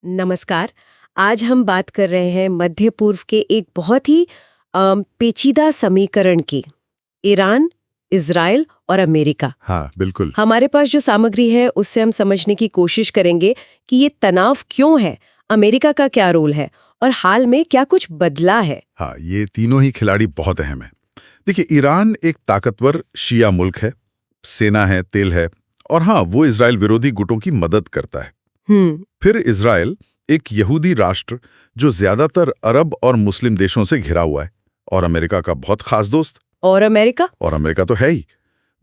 नमस्कार। आज हम बात कर रहे हैं मध्य पूर्व के एक बहुत ही पेचीदा समीकरण की, ईरान, इजराइल और अमेरिका। हाँ, बिल्कुल। हमारे पास जो सामग्री है उससे हम समझने की कोशिश करेंगे कि ये तनाव क्यों है, अमेरिका का क्या रोल है और हाल में क्या कुछ बदला है। हाँ, ये तीनों ही खिलाड़ी बहुत अहम है। देखिए, ईरान एक ताकतवर शिया मुल्क है, सेना है, तेल है, और हाँ, वो इजराइल विरोधी गुटों की मदद करता है। फिर इजराइल एक यहूदी राष्ट्र जो ज्यादातर अरब और मुस्लिम देशों से घिरा हुआ है, और अमेरिका का बहुत खास दोस्त। और अमेरिका? और अमेरिका तो है ही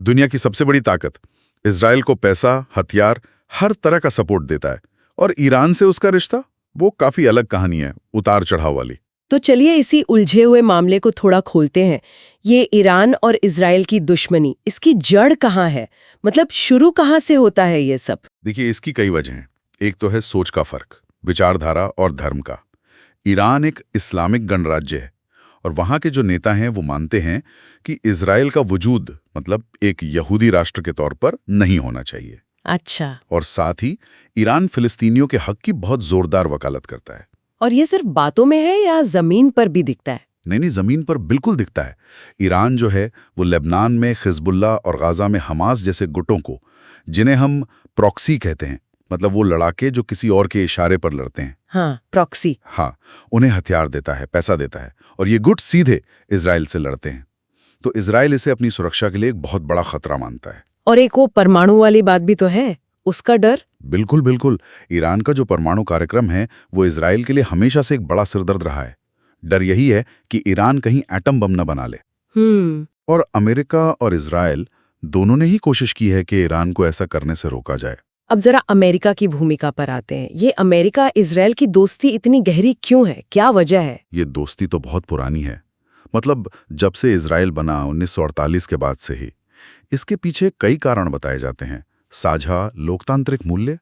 दुनिया की सबसे बड़ी ताकत। इजराइल को पैसा, हथियार, हर तरह का सपोर्ट देता है। और ईरान से उसका रिश्ता वो काफी अलग कहानी है, उतार चढ़ाव वाली। तो चलिए इसी उलझे हुए मामले को थोड़ा खोलते हैं। ये ईरान और इजराइल की दुश्मनी, इसकी जड़ कहाँ है? मतलब शुरू कहाँ से होता है ये सब? देखिए, इसकी कई वजह हैं। एक तो है सोच का फर्क, विचारधारा और धर्म का। ईरान एक इस्लामिक गणराज्य है, और वहां के जो नेता हैं वो मानते हैं कि इजराइल का वजूद मतलब एक यहूदी राष्ट्र के तौर पर नहीं होना चाहिए। अच्छा। और साथ ही ईरान फिलिस्तीनियों के हक की बहुत जोरदार वकालत करता है। और ये सिर्फ बातों में है या जमीन पर भी दिखता है? नहीं, जमीन पर बिल्कुल दिखता है। ईरान जो है वो लेबनान में हिजबुल्लाह और गाजा में हमास जैसे गुटों को, जिन्हें हम प्रॉक्सी कहते हैं, मतलब वो लड़ाके जो किसी और के इशारे पर लड़ते हैं। हाँ, प्रॉक्सी। हाँ, उन्हें हथियार देता है, पैसा देता है, और ये गुट सीधे इजराइल से लड़ते हैं। तो इजराइल इसे अपनी सुरक्षा के लिए एक बहुत बड़ा खतरा मानता है। और एक वो परमाणु वाली बात भी तो है, उसका डर। बिल्कुल बिल्कुल। ईरान का जो परमाणु कार्यक्रम है वो इजराइल के लिए हमेशा से एक बड़ा सिरदर्द रहा है। डर यही है कि ईरान कहीं एटम बम न बना ले। और अमेरिका और इजराइल दोनों ने ही कोशिश की है कि ईरान को ऐसा करने से रोका जाए। अब जरा अमेरिका की भूमिका पर आते हैं। ये अमेरिका इजराइल की दोस्ती इतनी गहरी क्यों है, क्या वजह है? ये दोस्ती तो बहुत पुरानी है, मतलब जब से इजराइल बना 1948 के बाद से ही। इसके पीछे कई कारण बताए जाते हैं। साझा लोकतांत्रिक मूल्य,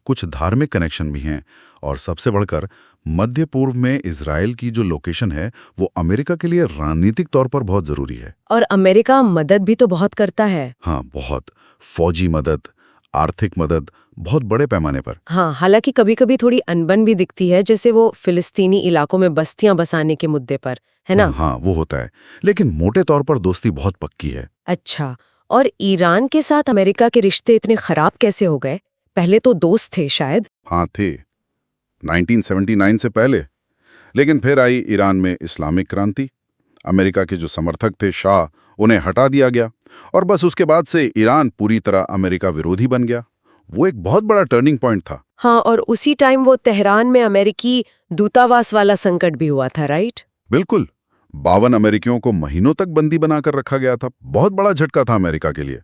कुछ धार्मिक कनेक्शन भी हैं, और सबसे बढ़कर मध्य पूर्व में इजराइल की जो लोकेशन है वो अमेरिका के लिए रणनीतिक तौर पर बहुत जरूरी है। और अमेरिका मदद भी तो बहुत करता है। हाँ, बहुत। फौजी मदद, आर्थिक मदद, बहुत बड़े पैमाने पर। हाँ, हालांकि कभी कभी थोड़ी अनबन भी दिखती है, जैसे वो फिलिस्तीनी इलाकों में बस्तियां बसाने के मुद्दे पर, है ना? हाँ, वो होता है, लेकिन मोटे तौर पर दोस्ती बहुत पक्की है। अच्छा। और ईरान के साथ अमेरिका के रिश्ते इतने खराब कैसे हो गए? पहले तो दोस्त थे शायद। हाँ, थे 1979 से पहले। लेकिन फिर आई ईरान में इस्लामिक क्रांति। अमेरिका के जो समर्थक थे शाह, उन्हें हटा दिया गया, और बस उसके बाद से ईरान पूरी तरह अमेरिका विरोधी बन गया। वो एक बहुत बड़ा टर्निंग पॉइंट था। हाँ, और उसी टाइम वो तेहरान में अमेरिकी दूतावास वाला संकट भी हुआ था, राइट? बिल्कुल। 52 अमेरिकियों को महीनों तक बंदी बनाकर रखा गया था। बहुत बड़ा झटका था अमेरिका के लिए।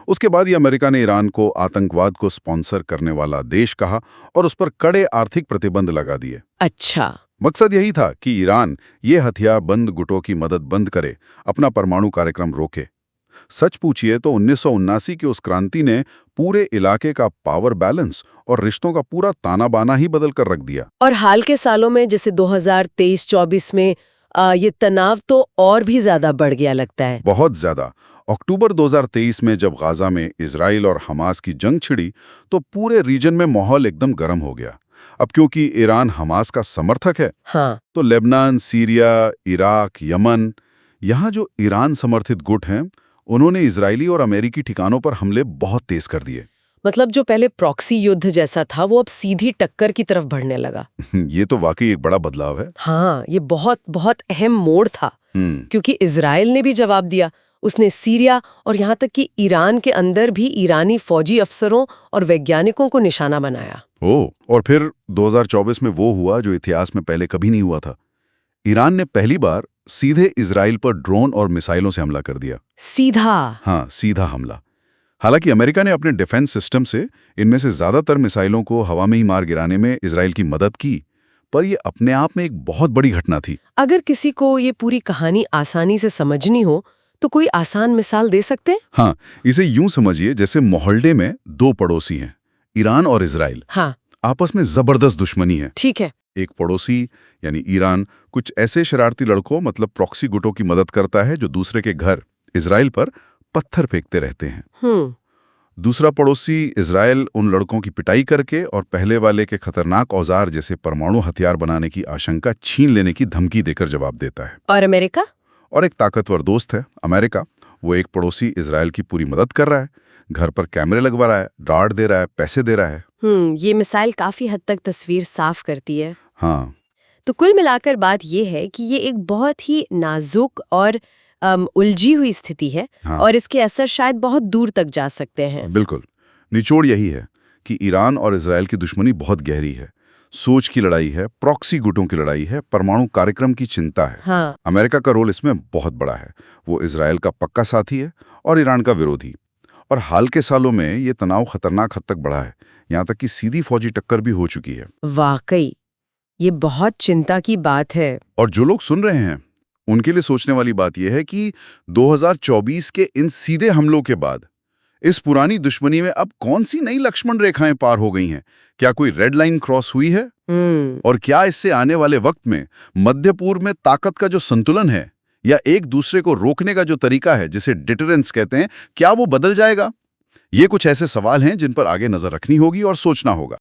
उसके बाद ही अमेरिका ने ईरान को आतंकवाद को स्पॉन्सर करने वाला देश कहा और उस पर कड़े आर्थिक प्रतिबंध लगा दिए। अच्छा। मकसद यही था कि ईरान ये हथियारबंद गुटों की मदद बंद करे, अपना परमाणु कार्यक्रम रोके। सच पूछिए तो 1979 की उस क्रांति ने पूरे इलाके का पावर बैलेंस और रिश्तों का पूरा ताना बाना ही बदल कर रख दिया। और हाल के सालों में जैसे 2023-24 में ये तनाव तो और भी ज्यादा बढ़ गया लगता है। बहुत ज्यादा। अक्टूबर 2023 में जब गाजा में इजराइल और हमास की जंग छिड़ी तो पूरे रीजन में माहौल एकदम गर्म हो गया। अब क्योंकि ईरान हमास का समर्थक है, हाँ। तो लेबनान, सीरिया, इराक, यमन, यहाँ जो ईरान समर्थित गुट हैं, उन्होंने इजरायली और अमेरिकी ठिकानों पर हमले बहुत तेज कर दिए। मतलब जो पहले प्रॉक्सी युद्ध जैसा था वो अब सीधी टक्कर की तरफ बढ़ने लगा। ये तो वाकई एक बड़ा बदलाव है। हाँ, ये बहुत बहुत अहम मोड़ था। क्योंकि इजराइल ने भी जवाब दिया। उसने सीरिया और यहाँ तक कि ईरान के अंदर भी ईरानी फौजी अफसरों और वैज्ञानिकों को निशाना बनाया। और फिर 2024 में वो हुआ जो इतिहास में पहले कभी नहीं हुआ था। ईरान ने पहली बार सीधे इजराइल पर ड्रोन और मिसाइलों से हमला कर दिया। सीधा? हाँ, सीधा हमला। हालांकि अमेरिका ने अपने डिफेंस सिस्टम से इनमें से ज्यादातर मिसाइलों को हवा में ही मार गिराने में इजराइल की मदद की, पर यह अपने आप में एक बहुत बड़ी घटना थी। अगर किसी को ये पूरी कहानी आसानी से समझनी हो तो कोई आसान मिसाल दे सकते हैं? हाँ, इसे यूं समझिए जैसे मोहल्ले में दो पड़ोसी हैं, ईरान और इजराइल। हाँ। आपस में जबरदस्त दुश्मनी है। ठीक है। एक पड़ोसी यानी ईरान कुछ ऐसे शरारती लड़कों मतलब प्रॉक्सी गुटों की मदद करता है जो दूसरे के घर इजराइल पर पत्थर फेंकते रहते हैं। दूसरा पड़ोसी इजराइल उन लड़कों की पिटाई करके और पहले वाले के खतरनाक औजार जैसे परमाणु हथियार बनाने की आशंका छीन लेने की धमकी देकर जवाब देता है। और अमेरिका? और एक ताकतवर दोस्त है अमेरिका। वो एक पड़ोसी इजराइल की पूरी मदद कर रहा है, घर पर कैमरे लगवा रहा है, राड दे रहा है, पैसे दे रहा है। ये मिसाइल काफी हद तक तस्वीर साफ करती है। हाँ, तो कुल मिलाकर बात ये है कि ये एक बहुत ही नाजुक और उलझी हुई स्थिति है। हाँ। और इसके असर शायद बहुत दूर तक जा सकते हैं। बिल्कुल। निचोड़ यही है कि ईरान और इजराइल की दुश्मनी बहुत गहरी है। सोच की लड़ाई है, प्रॉक्सी गुटों की लड़ाई है, परमाणु कार्यक्रम की चिंता है। हाँ। अमेरिका का रोल इसमें बहुत बड़ा है। वो इजराइल का पक्का साथी है और ईरान का विरोधी। और हाल के सालों में ये तनाव खतरनाक हद तक बढ़ा है, यहाँ तक कि सीधी फौजी टक्कर भी हो चुकी है। वाकई ये बहुत चिंता की बात है। और जो लोग सुन रहे हैं उनके लिए सोचने वाली बात यह है कि 2024 के इन सीधे हमलों के बाद इस पुरानी दुश्मनी में अब कौन सी नई लक्ष्मण रेखाएं पार हो गई हैं? क्या कोई रेड लाइन क्रॉस हुई है? और क्या इससे आने वाले वक्त में मध्य पूर्व में ताकत का जो संतुलन है या एक दूसरे को रोकने का जो तरीका है जिसे डिटरेंस कहते हैं, क्या वो बदल जाएगा? ये कुछ ऐसे सवाल हैं जिन पर आगे नजर रखनी होगी और सोचना होगा।